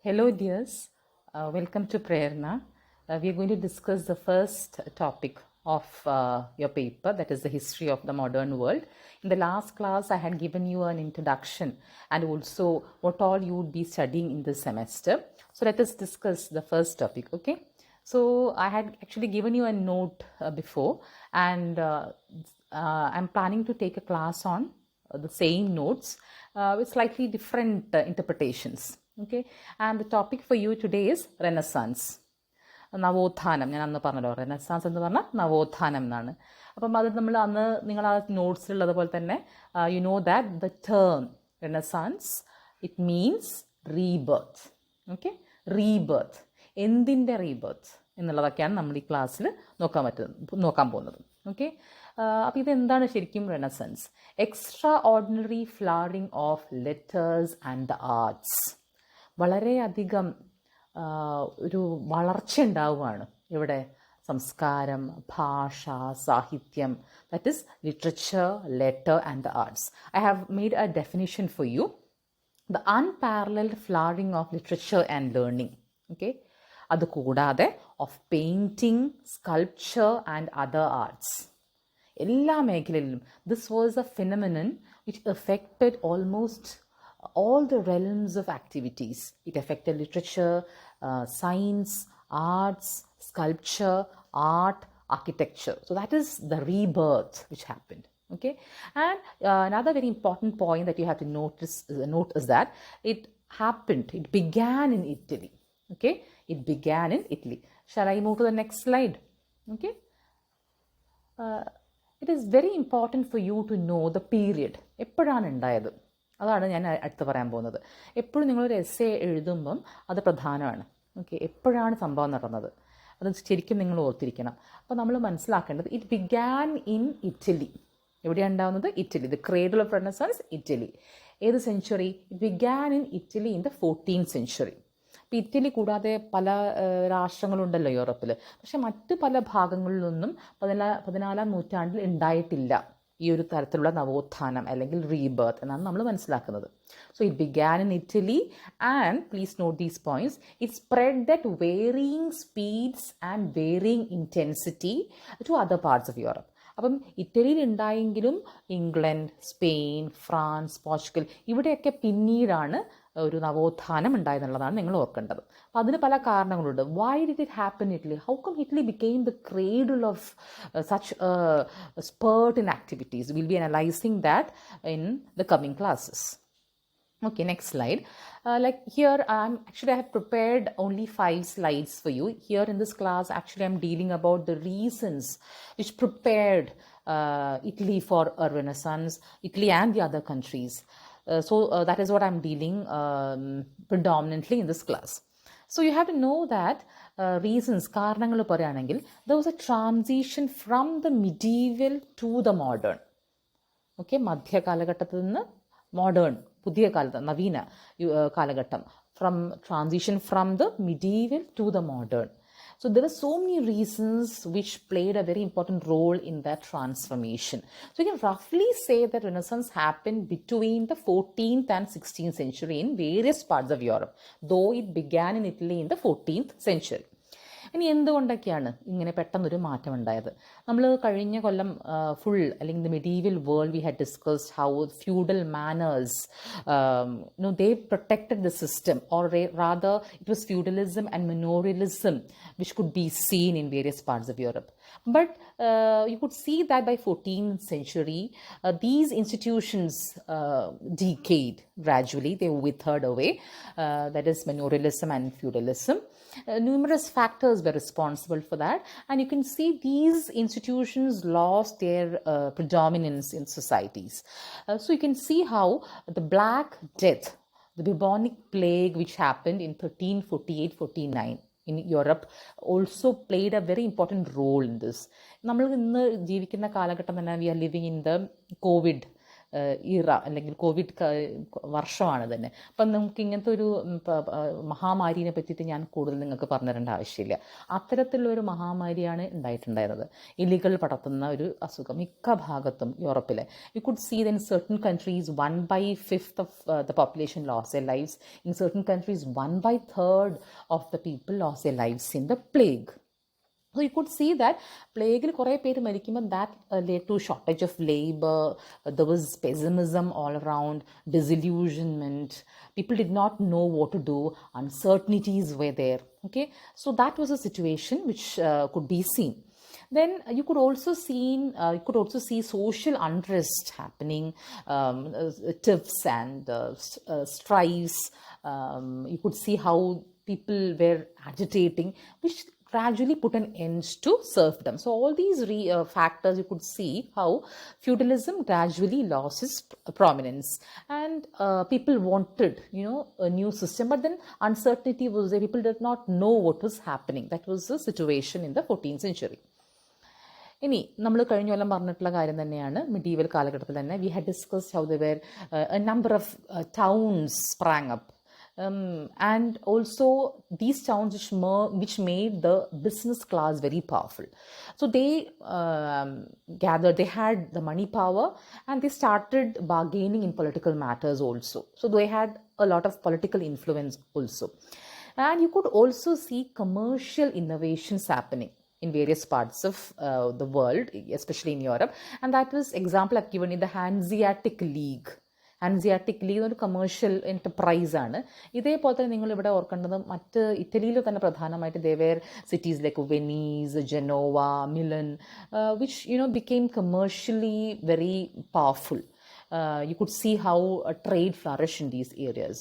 Hello, dears. Welcome to Prerna. We are going to discuss the first topic of your paper, that is the history of the modern world. In the last class, I had given you an introduction and also what all you would be studying in this semester. So let us discuss the first topic, okay? So I had actually given you a note before, and I'm planning to take a class on the same notes with slightly different interpretations. Okay, and the topic for you today is Renaissance. നവോത്ഥാനം. ഞാൻ അന്ന് പറഞ്ഞല്ലോ, Renaissance എന്ന് പറഞ്ഞാൽ നവോത്ഥാനം എന്നാണ്. അപ്പം അത് നമ്മൾ അന്ന് നിങ്ങൾ ആ നോട്ട്സിലുള്ളതുപോലെ തന്നെ you know that the term renaissance it means rebirth. Okay, rebirth. എന്തിൻ്റെ റീബർത്ത് എന്നുള്ളതൊക്കെയാണ് നമ്മൾ ഈ ക്ലാസ്സിൽ നോക്കാൻ പോകുന്നത്. ഓക്കെ, അപ്പോൾ ഇതെന്താണ് ശരിക്കും renaissance? Extraordinary flowering of letters and the arts. വളരെയധികം ഒരു വളർച്ച ഉണ്ടാവുകയാണ് ഇവിടെ. സംസ്കാരം, ഭാഷ, സാഹിത്യം, that is literature, letter and the arts. I have made a definition for you. The unparalleled flowering of literature and learning. Okay, അതുകൂടാതെ of painting, sculpture and other arts. എല്ലാ മേഖലയിലും this was A phenomenon which affected almost all the realms of activities. It affected literature, science, arts, sculpture, art, architecture. So that is the rebirth which happened. Okay, and another very important point that you have to note is that it began in Italy. Okay, it began in Italy. Shall I move to the next slide? Okay, it is very important for you to know the period. എപ്പോഴാണ് ഉണ്ടായത്? അതാണ് ഞാൻ അടുത്ത് പറയാൻ പോകുന്നത്. എപ്പോഴും നിങ്ങളൊരു essay എഴുതുമ്പം അത് പ്രധാനമാണ്. ഓക്കെ, എപ്പോഴാണ് സംഭവം നടന്നത് അത് ശരിക്കും നിങ്ങൾ ഓർത്തിരിക്കണം. അപ്പോൾ നമ്മൾ മനസ്സിലാക്കേണ്ടത് ഇറ്റ് ബിഗാൻ ഇൻ ഇറ്റലി. എവിടെയാണ് ഉണ്ടാകുന്നത്? Italy. The cradle of renaissance, Italy. ഏത് century? It began in Italy in the 14th century. ഇപ്പോൾ ഇറ്റലി കൂടാതെ പല രാഷ്ട്രങ്ങളുണ്ടല്ലോ യൂറോപ്പിൽ. പക്ഷെ മറ്റ് പല ഭാഗങ്ങളിലൊന്നും 14ാം നൂറ്റാണ്ടിൽ ഉണ്ടായിട്ടില്ല ഈ ഒരു തരത്തിലുള്ള നവോത്ഥാനം അല്ലെങ്കിൽ റീബർത്ത് എന്നാണ് നമ്മൾ മനസ്സിലാക്കുന്നത്. So it began in Italy and please note these points. It spread at varying speeds and varying intensity to other parts of Europe. അപ്പം ഇറ്റലിയിൽ ഉണ്ടായെങ്കിലും ഇംഗ്ലണ്ട്, സ്പെയിൻ, ഫ്രാൻസ്, പോർച്ചുഗൽ ഇവിടെയൊക്കെ പിന്നീടാണ് ഒരു നവോത്ഥാനം ഉണ്ടായെന്നുള്ളതാണ് നിങ്ങൾ ഓർക്കേണ്ടത്. അപ്പം അതിന് പല കാരണങ്ങളുണ്ട്. Why did it happen in Italy? How come Italy became the cradle of such spurt in activities? We'll be analyzing that in the coming classes. Okay, next slide. Like here, I have prepared only 5 slides for you. Here in this class, actually, I'm dealing about the reasons which prepared Italy for a renaissance, Italy and the other countries. So that is what I'm dealing predominantly in this class. So you have to know that reasons, കാരണങ്ങൾ പറയുകയാണെങ്കിൽ, there was a transition from the medieval to the modern. Okay, മധ്യകാലഘട്ടത്തിൽ നിന്ന് modern, പുതിയ കാലത്ത്, നവീന കാലഘട്ടം. Transition from the medieval to the modern. So there are so many reasons which played a very important role in that transformation. So you can roughly say that Renaissance happened between the 14th and 16th century in various parts of Europe, though it began in Italy in the 14th century. ഇനി എന്തുകൊണ്ടൊക്കെയാണ് ഇങ്ങനെ പെട്ടെന്നൊരു മാറ്റം ഉണ്ടായത്? നമ്മൾ കഴിഞ്ഞ കൊല്ലം full, അല്ലെങ്കിൽ the medieval world, V had discussed how feudal manners they protected the system, or rather it was feudalism and manorialism which could be seen in various parts of Europe. But you could see that by 14th century, these institutions decayed gradually. They withered away. That is manorialism and feudalism. Numerous factors were responsible for that, and you can see these institutions lost their predominance in societies. So you can see how the Black Death, the bubonic plague which happened in 1348-49 in Europe, also played a very important role in this. നമ്മൾ ഇന്ന് ജീവിക്കുന്ന കാലഘട്ടം തന്നെ, we are living in the COVID ഇറ അല്ലെങ്കിൽ Covid വർഷമാണ് തന്നെ. അപ്പം നമുക്ക് ഇങ്ങനത്തെ ഒരു മഹാമാരിനെ പറ്റിയിട്ട് ഞാൻ കൂടുതൽ നിങ്ങൾക്ക് പറഞ്ഞു തരേണ്ട ആവശ്യമില്ല. അത്തരത്തിലുള്ളൊരു മഹാമാരിയാണ് ഉണ്ടായിട്ടുണ്ടായിരുന്നത്. എലികൾ പടർത്തുന്ന ഒരു അസുഖം മിക്ക ഭാഗത്തും യൂറോപ്പിലെ. You could see then certain countries 1/5 of the population lost their lives. In certain countries 1/3 of the people lost their lives in the plague. So you could see that plague കുറേ പേര് മരിക്കുമ്പോൾ that led to shortage of labor, there was pessimism all around, disillusionment, people did not know what to do, uncertainties were there. Okay, so that was a situation which could be seen. Then you could also see social unrest happening, tiffs and strifes. You could see how people were agitating, which gradually put an end to serfdom. So all these factors, you could see how feudalism gradually lost its prominence, and people wanted, a new system, but then uncertainty was there. People did not know what was happening. That was the situation in the 14th century. ഇനി നമ്മൾ കഴിഞ്ഞ കൊല്ലം പറഞ്ഞിട്ടുള്ള കാര്യം തന്നെയാണ് medieval കാലഘട്ടത്തിൽ തന്നെ we had discussed how there were a number of towns sprang up. And also these towns which made the business class very powerful. So they gathered, they had the money power, and they started bargaining in political matters also. So they had a lot of political influence also. And you could also see commercial innovations happening in various parts of the world, especially in Europe. And that was example I've given in the Hanseatic League. Hanseatic league ഒരു commercial എൻ്റർപ്രൈസാണ്. ഇതേപോലെ തന്നെ നിങ്ങളിവിടെ ഓർക്കേണ്ടത് മറ്റ് ഇറ്റലിയിൽ തന്നെ പ്രധാനമായിട്ട് there were cities like Venice, Genoa, Milan, which became commercially very powerful. You could see how trade flourished in these areas.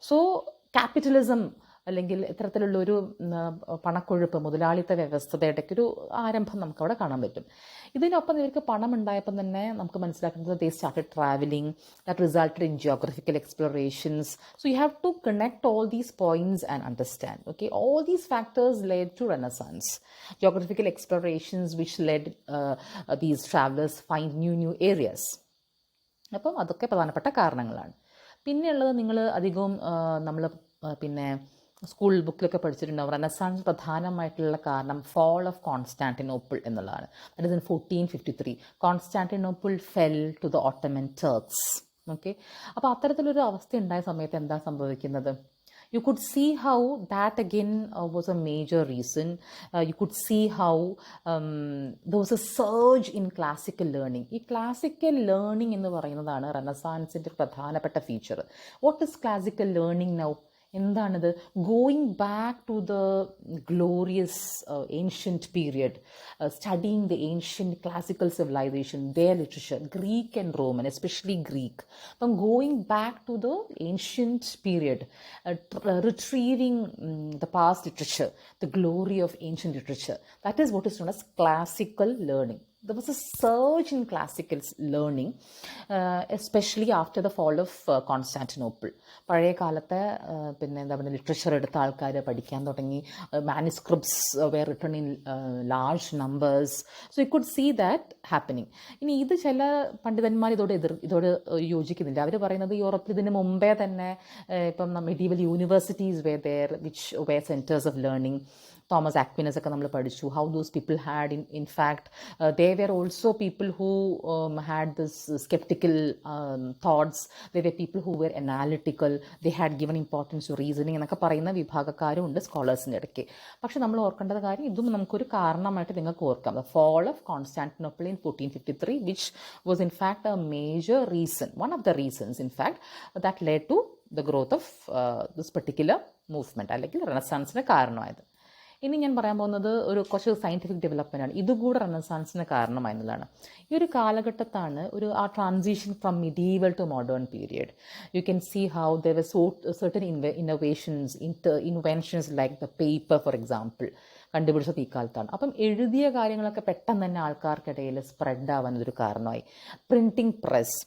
So capitalism അല്ലെങ്കിൽ ഇത്തരത്തിലുള്ളൊരു പണക്കൊഴുപ്പ്, മുതലാളിത്ത വ്യവസ്ഥയുടെ ഒരു ആരംഭം നമുക്കവിടെ കാണാൻ പറ്റും. ഇതിനൊപ്പം ഇവർക്ക് പണം ഉണ്ടായപ്പം തന്നെ നമുക്ക് മനസ്സിലാക്കുന്നത് they started travelling, that resulted in geographical explorations. So you have to connect all these points and understand. Okay, all these factors led to Renaissance. Geographical explorations which led these travellers find new areas. അപ്പം അതൊക്കെ പ്രധാനപ്പെട്ട കാരണങ്ങളാണ്. പിന്നെയുള്ളത് നിങ്ങൾ അധികവും നമ്മൾ പിന്നെ school ബുക്കിലൊക്കെ പഠിച്ചിട്ടുണ്ടാവും. Renaissance പ്രധാനമായിട്ടുള്ള കാരണം fall of Constantinople എന്നുള്ളതാണ്. That is in 1453. Constantinople fell to the Ottoman Turks. Okay, അപ്പോൾ അത്തരത്തിലൊരു അവസ്ഥ ഉണ്ടായ സമയത്ത് എന്താ സംഭവിക്കുന്നത്? You could see how that again was a major reason. You could see how there was a surge in classical learning. ഈ classical learning എന്ന് പറയുന്നതാണ് റെനസാൻസിൻ്റെ പ്രധാനപ്പെട്ട feature. What is classical learning now? എന്താണിത്? Going back to the glorious ancient period, studying the ancient classical civilization, their literature, Greek and Roman, especially Greek. അപ്പം going back to the ancient period, retrieving the past literature, the glory of ancient literature, that is what is known as classical learning. There was a surge in classical learning, especially after the fall of Constantinople. പഴയ കാലത്തെ പിന്നെ എന്താ പറയുക literature എടുത്ത ആൾക്കാർ പഠിക്കാൻ തുടങ്ങി. Manuscripts were written in large numbers. So you could see that happening. ഇനി ഇത് ചില പണ്ഡിതന്മാർ ഇതോട് യോജിക്കുന്നില്ല. അവർ പറയുന്നത് യൂറോപ്പിൽ ഇതിന് മുമ്പേ തന്നെ ഇപ്പം medieval universities were there which were centres of learning. Thomas Aquinas ഒക്കെ നമ്മൾ പഠിച്ചു. How those people had in fact they were also people who had this sceptical thoughts. They were people who were analytical. They had given importance to reasoning എന്നൊക്കെ പറയുന്ന വിഭാഗക്കാരും ഉണ്ട് സ്കോളേഴ്സിൻ്റെ ഇടയ്ക്ക്. പക്ഷെ നമ്മൾ ഓർക്കേണ്ടത് കാര്യം ഇതും നമുക്കൊരു കാരണമായിട്ട് നിങ്ങൾക്ക് ഓർക്കാം. The fall of Constantinople in 1453, which was in fact a major reason, one of the reasons in fact that led to the growth of this particular movement, അല്ലെങ്കിൽ റെനസാൻസിന് കാരണമായത്. ഇനി ഞാൻ പറയാൻ പോകുന്നത് കുറച്ച് സയൻറ്റിഫിക് ഡെവലപ്മെൻ്റ് ആണ്. ഇതുകൂടെ റെനസാൻസിന് കാരണമായെന്നുള്ളതാണ്. ഈ ഒരു കാലഘട്ടത്താണ് ആ transition from medieval to modern period. You can see how there were certain inventions like the paper for example കണ്ടുപിടിച്ചത് ഈ കാലത്താണ്. അപ്പം എഴുതിയ കാര്യങ്ങളൊക്കെ പെട്ടെന്ന് തന്നെ ആൾക്കാർക്കിടയിൽ സ്പ്രെഡ് ആവാൻ ഇതൊരു കാരണമായി. Printing press,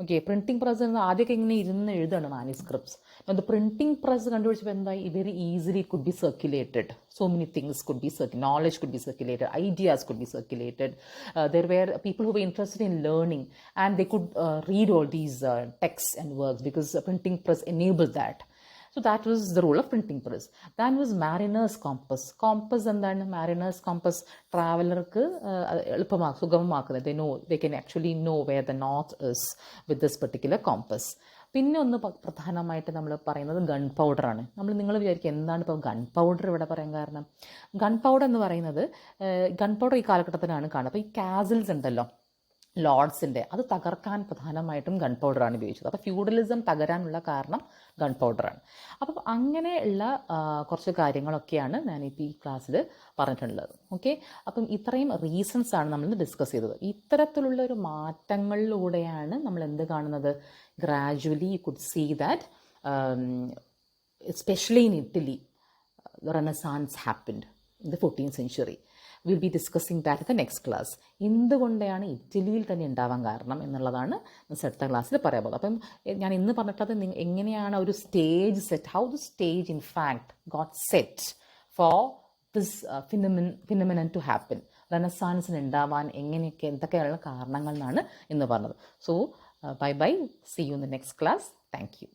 okay, printing press എന്ന് ആദ്യമൊക്കെ ഇങ്ങനെ ഇരുന്ന് എഴുതാണ് മാനുസ്ക്രിപ്റ്റ്സ്. അത് പ്രിൻറ്റിംഗ് പ്രസ് കണ്ടുപിടിച്ചപ്പോൾ എന്തായി, very easily could be circulated. So many things could be knowledge could be circulated, ideas could be circulated. There were people who were interested in learning and they could read all these texts and works because a printing press enabled that. So that was the role of printing press. Then was mariner's compass. Compass എന്താണ്? mariner's compass ട്രാവലർക്ക് സുഗമമാക്കുന്നത്. they can actually know where the north is with this particular compass. പിന്നെ ഒന്ന് പ്രധാനമായിട്ട് നമ്മൾ പറയുന്നത് gun പൗഡറാണ്. നിങ്ങൾ വിചാരിക്കും എന്താണ് ഇപ്പോൾ ഗൺ പൗഡർ ഇവിടെ പറയാൻ കാരണം? ഗൺ പൗഡർ എന്ന് പറയുന്നത് ഗൺ പൗഡർ ഈ കാലഘട്ടത്തിലാണ് കാണുക. അപ്പോൾ ഈ കാസിൽസ് ഉണ്ടല്ലോ ലോർഡ്സിൻ്റെ, അത് തകർക്കാൻ പ്രധാനമായിട്ടും ഗൺ പൗഡറാണ് ഉപയോഗിച്ചത്. അപ്പോൾ ഫ്യൂഡലിസം തകരാനുള്ള കാരണം ഗൺ പൗഡറാണ്. അപ്പം അങ്ങനെയുള്ള കുറച്ച് കാര്യങ്ങളൊക്കെയാണ് ഞാനിപ്പോൾ ഈ ക്ലാസ്സിൽ പറഞ്ഞിട്ടുള്ളത്. ഓക്കെ, അപ്പം ഇത്രയും റീസൺസ് ആണ് നമ്മളിന്ന് ഡിസ്കസ് ചെയ്തത്. ഇത്തരത്തിലുള്ള ഒരു മാറ്റങ്ങളിലൂടെയാണ് നമ്മൾ എന്ത് കാണുന്നത്? Gradually you could see that especially in Italy Renaissance happened in the 14th century. Will be discussing that in the next class. എന്തുകൊണ്ടാണ് ഇറ്റലിയിൽ തന്നെ ഉണ്ടാവാൻ കാരണം എന്നുള്ളതാണ് അടുത്ത ക്ലാസ്സിൽ പറയാൻ പോകുന്നത്. അപ്പം ഞാൻ ഇന്ന് പറഞ്ഞിട്ടത് എങ്ങനെയാണ് ഒരു stage set, how the stage in fact got set for this phenomenon to happen, റെനസാൻസിന് ഉണ്ടാവാൻ എന്തൊക്കെയുള്ള കാരണങ്ങൾ എന്നാണ് ഇന്ന് പറഞ്ഞത്. So bye bye, see you in the next class. Thank U.